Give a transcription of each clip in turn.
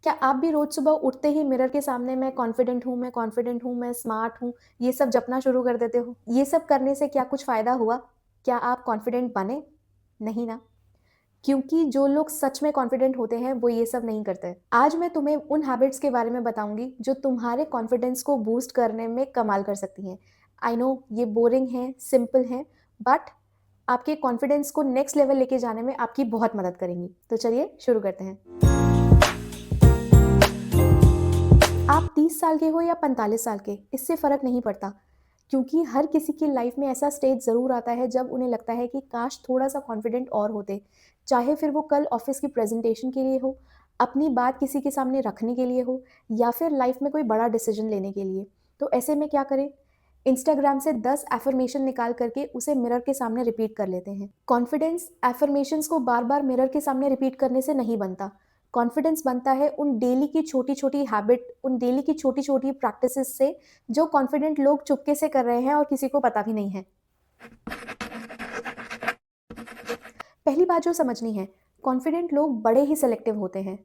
क्या आप भी रोज़ सुबह उठते ही मिरर के सामने मैं कॉन्फिडेंट हूँ, मैं कॉन्फिडेंट हूँ, मैं स्मार्ट हूँ, ये सब जपना शुरू कर देते हो? ये सब करने से क्या कुछ फ़ायदा हुआ? क्या आप कॉन्फिडेंट बने? नहीं ना। क्योंकि जो लोग सच में कॉन्फिडेंट होते हैं, वो ये सब नहीं करते। आज मैं तुम्हें उन हैबिट्स के बारे में बताऊँगी, जो तुम्हारे कॉन्फिडेंस को बूस्ट करने में कमाल कर सकती हैं। आई नो ये बोरिंग है, सिंपल है, बट आपके कॉन्फिडेंस को नेक्स्ट लेवल लेके जाने में आपकी बहुत मदद करेंगी। तो चलिए शुरू करते हैं। आप 30 साल के हो या 45 साल के, इससे फ़र्क नहीं पड़ता, क्योंकि हर किसी की लाइफ में ऐसा स्टेज ज़रूर आता है जब उन्हें लगता है कि काश थोड़ा-सा कॉन्फिडेंट और होते। चाहे फिर वो कल ऑफ़िस की प्रेज़ेंटेशन के लिए हो, अपनी बात किसी के सामने रखने के लिए हो या फिर लाइफ में कोई बड़ा डिसीज़न लेने के लिए। तो ऐसे में क्या करें? इंस्टाग्राम से 10 अफ़र्मेशन निकाल कर के उसे मिरर के सामने रिपीट कर लेते हैं। कॉन्फिडेंस अफ़र्मेशंस को बार-बार मिरर के सामने रिपीट करने से नहीं बनता। कॉन्फिडेंस बनता है उन डेली की छोटी-छोटी हैबिट, उन डेली की छोटी-छोटी प्रैक्टिसेस से, जो कॉन्फिडेंट लोग चुपके से कर रहे हैं और किसी को पता भी नहीं है। पहली बात जो समझनी है, कॉन्फिडेंट लोग बड़े ही सेलेक्टिव होते हैं।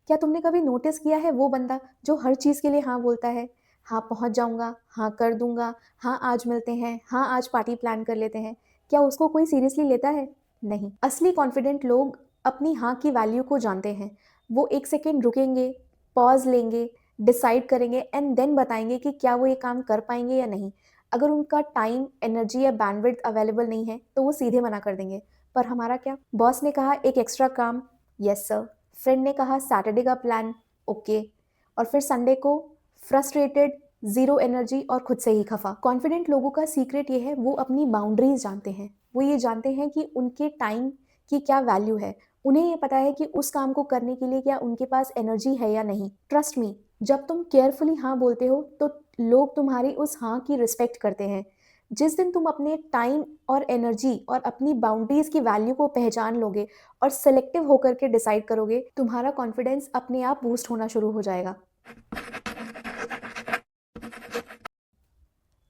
क्या तुमने कभी नोटिस किया है वो बंदा जो हर चीज़ के लिए हाँ बोलता है? हाँ, पहुँच जाऊँगा, हाँ, कर दूँगा, हाँ, आज मिलते हैं, हाँ, आज पार्टी प्लान कर लेते हैं। क्या उसको कोई सीरियसली लेता है? नहीं। असली कॉन्फिडेंट लोग अपनी हाँ की वैल्यू को जानते हैं। वो 1 सेकंड रुकेंगे, पॉज़ लेंगे, डिसाइड करेंगे एंड देन बताएँगे कि क्या वो ये काम कर पाएँगे या नहीं। अगर उनका टाइम, एनर्जी या बैंडविड्थ अवेलेबल नहीं है, तो वो सीधे मना कर देंगे। पर हमारा क्या? बॉस ने कहा एक एक्स्ट्रा काम, यस सर। फ्रेंड ने कहा सैटरडे का प्लान, ओके। और फिर संडे को फ्रस्ट्रेटेड, ज़ीरो एनर्जी और खुद से ही खफा। कॉन्फिडेंट लोगों का सीक्रेट ये है, वो अपनी बाउंड्रीज़ जानते हैं। वो ये जानते हैं कि उनके टाइम की क्या वैल्यू है। उन्हें ये पता है कि उस काम को करने के लिए क्या उनके पास एनर्जी है या नहीं। ट्रस्ट मी, जब तुम केयरफुली हाँ बोलते हो, तो लोग तुम्हारी उस हाँ की रिस्पेक्ट करते हैं। जिस दिन तुम अपने टाइम और एनर्जी और अपनी बाउंड्रीज़ की वैल्यू को पहचान लोगे और सेलेक्टिव होकर के डिसाइड करोगे, तुम्हारा कॉन्फिडेंस अपने आप बूस्ट होना शुरू हो जाएगा।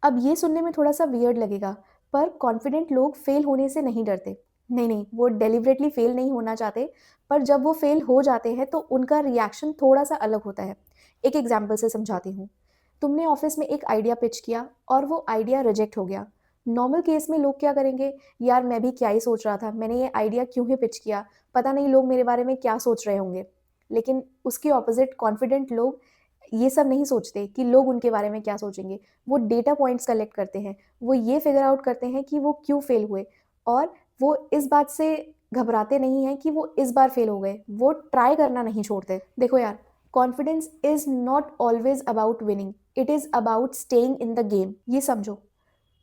अब ये सुनने में थोड़ा-सा वियर्ड लगेगा, पर कॉन्फिडेंट लोग फेल होने से नहीं डरते। नहीं, वो डेलिबरेटली फेल नहीं होना चाहते, पर जब वो फेल हो जाते हैं, तो उनका रिएक्शन थोड़ा-सा अलग होता है। एक एग्ज़ाम्पल से समझाती हूँ। तुमने ऑफ़िस में एक आइडिया पिच किया और वो आइडिया रिजेक्ट हो गया। नॉर्मल केस में लोग क्या करेंगे? यार मैं भी क्या ही सोच रहा था, मैंने ये आइडिया क्यों ही पिच किया, पता नहीं लोग मेरे बारे में क्या सोच रहे होंगे। लेकिन उसके ऑपोज़िट कॉन्फिडेंट लोग ये सब नहीं सोचते कि लोग उनके बारे में क्या सोचेंगे। वो डेटा पॉइंट्स कलेक्ट करते हैं। वो ये फिगर आउट करते हैं कि वो क्यों फेल हुए और वो इस बात से घबराते नहीं हैं कि वो इस बार फेल हो गए। वो ट्राई करना नहीं छोड़ते। देखो यार, confidence is not always about winning, it is about staying in the game. ये समझो,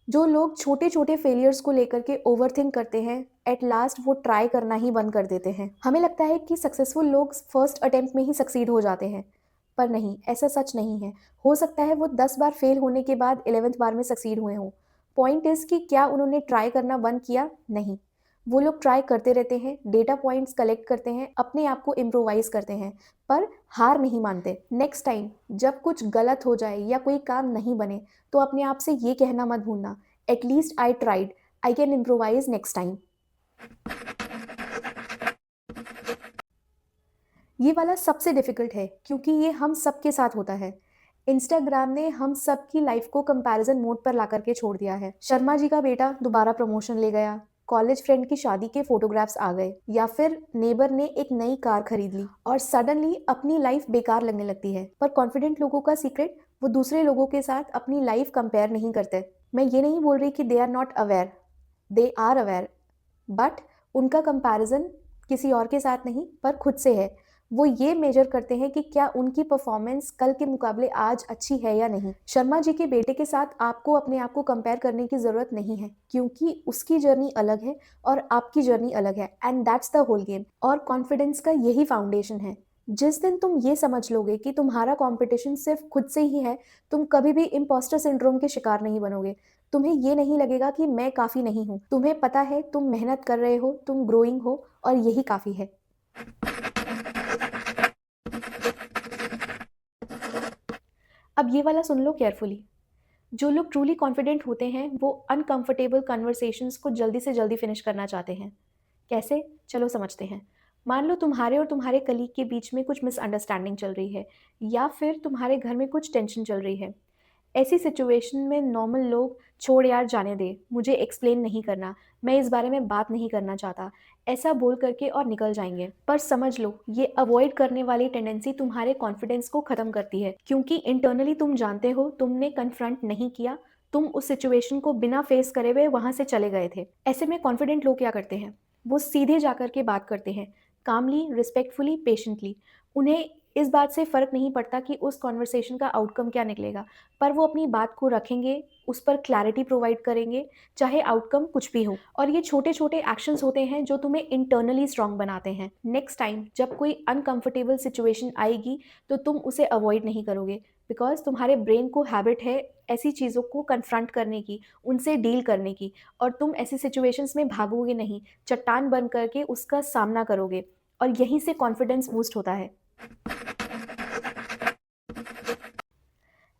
जो लोग छोटे-छोटे फेलियर्स को लेकर के ओवरथिंक करते हैं, एट लास्ट वो ट्राई करना ही बंद कर देते हैं। हमें लगता है कि सक्सेसफुल लोग फर्स्ट अटेम्प्ट में ही सक्सीड हो जाते हैं, पर नहीं, ऐसा सच नहीं है। हो सकता है वो 10 बार फेल होने के बाद 11th बार में सक्सीड हुए हों। पॉइंट इज़ कि क्या उन्होंने ट्राई करना बंद किया? नहीं। वो लोग ट्राई करते रहते हैं, डेटा पॉइंट्स कलेक्ट करते हैं, अपने आप को इम्प्रोवाइज़ करते हैं, पर हार नहीं मानते। नेक्स्ट टाइम जब कुछ गलत हो जाए या कोई काम नहीं बने, तो अपने आप से ये कहना मत भूलना, at least I tried, I can improvise next time. ये वाला सबसे डिफ़िकल्ट है, क्योंकि ये हम सबके साथ होता है। इंस्टाग्राम ने हम सबकी लाइफ़ को कंपैरिज़न मोड पर ला कर के छोड़ दिया है। शर्मा जी का बेटा दोबारा प्रमोशन ले गया, कॉलेज फ्रेंड की शादी के फ़ोटोग्राफ्स आ गए, या फिर नेबर ने एक नई कार खरीद ली और सडनली अपनी लाइफ़ बेकार लगने लगती है। पर कॉन्फिडेंट लोगों का सीक्रेट, वो दूसरे लोगों के साथ अपनी लाइफ़ कंपेयर नहीं करते। मैं ये नहीं बोल रही कि they are not aware, they are aware, but उनका कंपैरिज़न किसी और के साथ नहीं, पर खुद से है। वो ये मेजर करते हैं कि क्या उनकी परफॉर्मेंस कल के मुकाबले आज अच्छी है या नहीं। शर्मा जी के बेटे के साथ आपको अपने आप को कंपेयर करने की ज़रूरत नहीं है, क्योंकि उसकी जर्नी अलग है और आपकी जर्नी अलग है, and that's the whole game. और कॉन्फिडेंस का यही फाउंडेशन है। जिस दिन तुम ये समझ लोगे कि तुम्हारा कंपटीशन सिर्फ खुद से ही है, तुम कभी भी इम्पोस्टर सिंड्रोम के शिकार नहीं बनोगे। तुम्हें ये नहीं लगेगा कि मैं काफ़ी नहीं हूँ। तुम्हें पता है तुम मेहनत कर रहे हो, तुम ग्रोइंग हो, और यही काफ़ी है। अब ये वाला सुन लो केयरफुली। जो लोग ट्रूली कॉन्फिडेंट होते हैं, वो अनकंफर्टेबल कन्वर्सेशंस को जल्दी से जल्दी फिनिश करना चाहते हैं। कैसे? चलो समझते हैं। मान लो तुम्हारे और तुम्हारे कलीग के बीच में कुछ मिसअंडरस्टैंडिंग चल रही है या फिर तुम्हारे घर में कुछ टेंशन चल रही है। ऐसी सिचुएशन में नॉर्मल लोग छोड़ यार जाने दे, मुझे एक्सप्लेन नहीं करना, मैं इस बारे में बात नहीं करना चाहता, ऐसा बोल करके और निकल जाएंगे। पर समझ लो ये अवॉइड करने वाली टेंडेंसी तुम्हारे कॉन्फिडेंस को ख़त्म करती है, क्योंकि इंटरनली तुम जानते हो तुमने कन्फ्रंट नहीं किया, तुम उस सिचुएशन को बिना फेस करे हुए वहाँ से चले गए थे। ऐसे में कॉन्फिडेंट लोग क्या करते हैं, वो सीधे जा कर के बात करते हैं, कामली, रिस्पेक्टफुली, पेशेंटली। उन्हें इस बात से फ़र्क नहीं पड़ता कि उस कॉन्वर्सेशन का आउटकम क्या निकलेगा, पर वो अपनी बात को रखेंगे, उस पर क्लैरिटी प्रोवाइड करेंगे, चाहे आउटकम कुछ भी हो। और ये छोटे-छोटे एक्शंस होते हैं जो तुम्हें इंटरनली स्ट्रॉन्ग बनाते हैं। नेक्स्ट टाइम जब कोई अनकंफर्टेबल सिचुएशन आएगी, तो तुम उसे अवॉइड नहीं करोगे, बिकॉज़ तुम्हारे ब्रेन को हैबिट है ऐसी चीज़ों को कन्फ्रंट करने की, उनसे डील करने की, और तुम ऐसी सिचुएशंस में भागोगे नहीं, चट्टान बन करके उसका सामना करोगे, और यहीं से कॉन्फिडेंस बूस्ट होता है।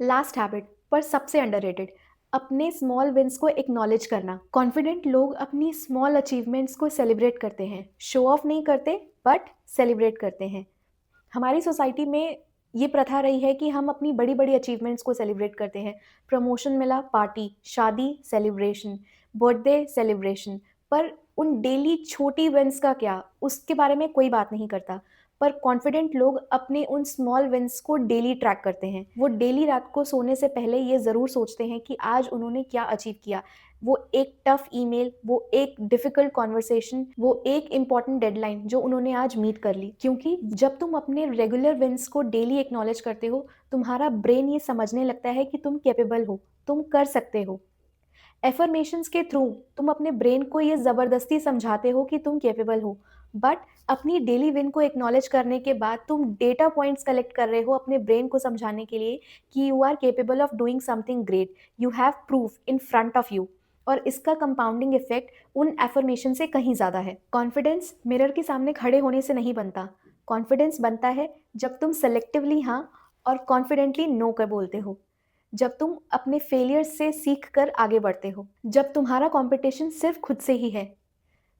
लास्ट हैबिट, पर सबसे अंडररेटेड, अपने स्मॉल विन्स को एक्नॉलेज करना। कॉन्फिडेंट लोग अपनी स्मॉल अचीवमेंट्स को सेलिब्रेट करते हैं, शो ऑफ नहीं करते बट सेलिब्रेट करते हैं। हमारी सोसाइटी में ये प्रथा रही है कि हम अपनी बड़ी बड़ी अचीवमेंट्स को सेलिब्रेट करते हैं। प्रमोशन मिला, पार्टी, शादी, सेलिब्रेशन, बर्थडे, सेलिब्रेशन। पर उन डेली छोटी विन्स का क्या, उसके बारे में कोई बात नहीं करता। पर कॉन्फिडेंट लोग अपने उन स्मॉल विन्स को डेली ट्रैक करते हैं। वो डेली रात को सोने से पहले ये ज़रूर सोचते हैं कि आज उन्होंने क्या अचीव किया। वो एक टफ ईमेल, वो एक डिफ़िकल्ट कन्वर्सेशन, वो एक इम्पॉर्टेंट डेडलाइन जो उन्होंने आज मीट कर ली। क्योंकि जब तुम अपने रेगुलर विन्स को डेली एक्नॉलेज करते हो, तुम्हारा ब्रेन ये समझने लगता है कि तुम कैपेबल हो, तुम कर सकते हो। एफर्मेशंस के थ्रू तुम अपने ब्रेन को ये ज़बरदस्ती समझाते हो कि तुम कैपेबल हो, बट अपनी डेली विन को एक्नॉलेज करने के बाद तुम डेटा पॉइंट्स कलेक्ट कर रहे हो अपने ब्रेन को समझाने के लिए कि you are capable of doing something great, you have proof in front of you. और इसका कंपाउंडिंग इफेक्ट उन एफर्मेशन से कहीं ज़्यादा है। कॉन्फिडेंस मिरर के सामने खड़े होने से नहीं बनता। कॉन्फिडेंस बनता है जब तुम सेलेक्टिवली हाँ और कॉन्फिडेंटली नो कर बोलते हो, जब तुम अपने फेलियर से सीख कर आगे बढ़ते हो, जब तुम्हारा कंपटीशन सिर्फ खुद से ही है,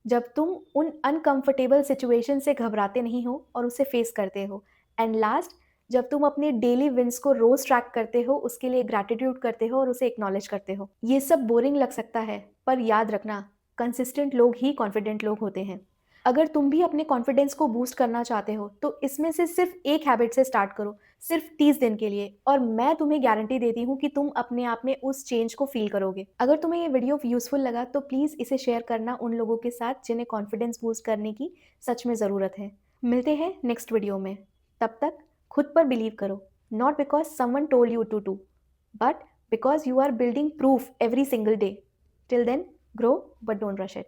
जब तुम उन अनकंफर्टेबल सिचुएशन से घबराते नहीं हो और उसे फेस करते हो, एंड लास्ट, जब तुम अपने डेली विंस को रोज ट्रैक करते हो, उसके लिए ग्रैटिट्यूड करते हो और उसे एक्नॉलेज करते हो। ये सब बोरिंग लग सकता है, पर याद रखना, कंसिस्टेंट लोग ही कॉन्फिडेंट लोग होते हैं। अगर तुम भी अपने कॉन्फिडेंस को बूस्ट करना चाहते हो तो इसमें से सिर्फ एक हैबिट से स्टार्ट करो, सिर्फ 30 दिन के लिए, और मैं तुम्हें गारंटी देती हूँ कि तुम अपने आप में उस चेंज को फील करोगे। अगर तुम्हें ये वीडियो यूजफुल लगा तो प्लीज़ इसे शेयर करना उन लोगों के साथ जिन्हें कॉन्फिडेंस बूस्ट करने की सच में ज़रूरत है। मिलते हैं नेक्स्ट वीडियो में। तब तक खुद पर बिलीव करो, not because someone told you to but because you are building proof every single day. Till then, grow but don't rush it.